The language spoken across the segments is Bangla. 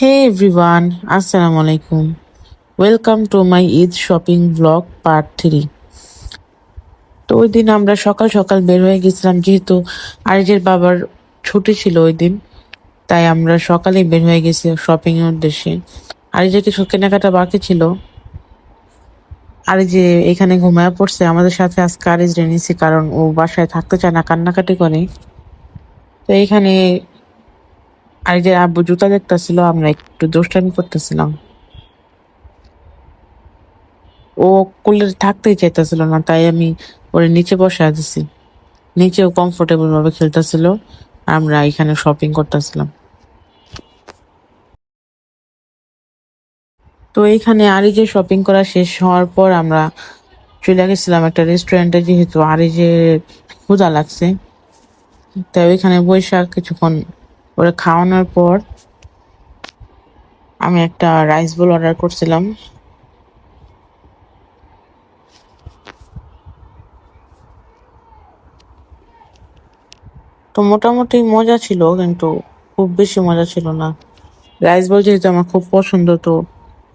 Hey everyone, Assalamu alaikum. Welcome to my Eid shopping vlog part 3. তো ওই দিন আমরা সকাল সকাল বের হয়ে গেছিলাম যেহেতু আরিজের বাবার ছুটি ছিল ওই দিন, তাই আমরা সকালেই বের হয়ে গেছি শপিং এর উদ্দেশ্যে। আরিজের কিছু কেনাকাটা বাকি ছিল। আরিজে এখানে ঘুমায় পড়ছে আমাদের সাথে। আজকে আরিজ নিয়েছি কারণ ও বাসায় থাকতে চায় না, কান্নাকাটি করে। তো এখানে আরিজের আব্বু জুতা দেখতেছিল, আমরা একটু দুষ্টামি করতেছিলাম। ও কোলে থাকতেই চাইতেছিল না, তাই আমি ওরে নিচে বসায় দিছি। নিচেও কমফোর্টেবল ভাবে খেলতেছিল, আমরা এখানে শপিং করতেছিলাম। তো এইখানে আরিজে শপিং করা শেষ হওয়ার পর আমরা চলে গেছিলাম একটা রেস্টুরেন্টে, যেহেতু আরিজে ক্ষুধা লাগছে। তাই ওইখানে বৈশাখ কিছুক্ষণ ওরে খাওয়ানোর পর আমি একটা রাইস বোল অর্ডার করছিলাম। তো মোটামুটি মজা ছিল, কিন্তু খুব বেশি মজা ছিল না। রাইস বল যেহেতু আমার খুব পছন্দ, তো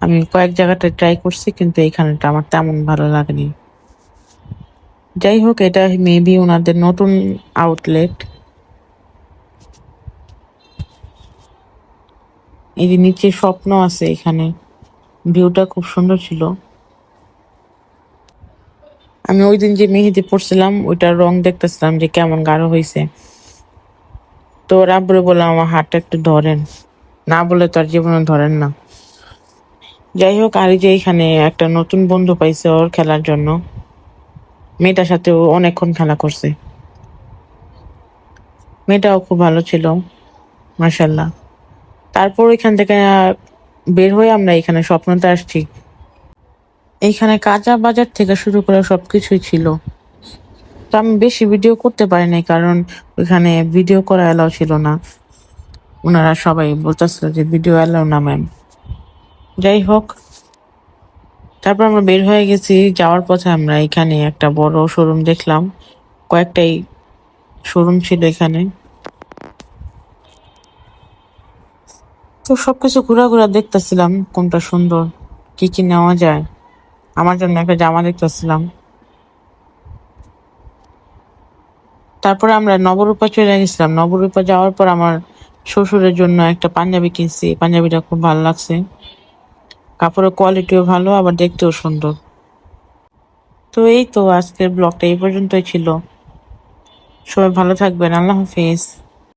আমি কয়েক জায়গাতে ট্রাই করছি, কিন্তু এইখানেটা আমার তেমন ভালো লাগেনি। যাই হোক, এটা মেবি ওনাদের নতুন আউটলেট। এই যে নিচে স্বপ্ন আছে, এখানে ভিউটা খুব সুন্দর ছিল। আমি ওই দিন যে মেহেদি পড়ছিলাম ওইটার রং দেখতেছিলাম যে কেমন গাঢ় হয়েছে। তো রাব্বুরে বললাম আমার হাতটা একটু ধরেন, না বলে তো আর জীবনে ধরেন না। যাই হোক, আর এই যে এখানে একটা নতুন বন্ধু পাইছে ওর খেলার জন্য। মেয়েটার সাথে ও অনেকক্ষণ খেলা করছে। মেয়েটাও খুব ভালো ছিল, মাশাল্লাহ। তারপর এখান থেকে বের হয়ে আমরা এখানে স্বপ্নতে আসছি। এইখানে কাঁচা বাজার থেকে শুরু করে সবকিছুই ছিল। তো আমি বেশি ভিডিও করতে পারি নাই, কারণ ওইখানে ভিডিও করা এলাও ছিল না। ওনারা সবাই বলতেছিল যে ভিডিও এলাও না ম্যাম। যাই হোক, তারপর আমরা বের হয়ে গেছি। যাওয়ার পথে আমরা এখানে একটা বড় শোরুম দেখলাম। কয়েকটাই শোরুম ছিল এখানে। তো সবকিছু ঘোরা ঘোরা দেখতেছিলাম কোনটা সুন্দর, কি কি নেওয়া যায়। আমার জন্য একটা জামা দেখতেছিলাম। তারপরে আমরা নবরূপা চলে গেছিলাম। নবরূপা যাওয়ার পর আমার শ্বশুরের জন্য একটা পাঞ্জাবি কিনছি। পাঞ্জাবিটা খুব ভালো লাগছে, কাপড়ের কোয়ালিটিও ভালো, আবার দেখতেও সুন্দর। তো এই তো আজকের ব্লগটা এই পর্যন্তই ছিল। সবাই ভালো থাকবেন, আল্লাহ হাফেজ।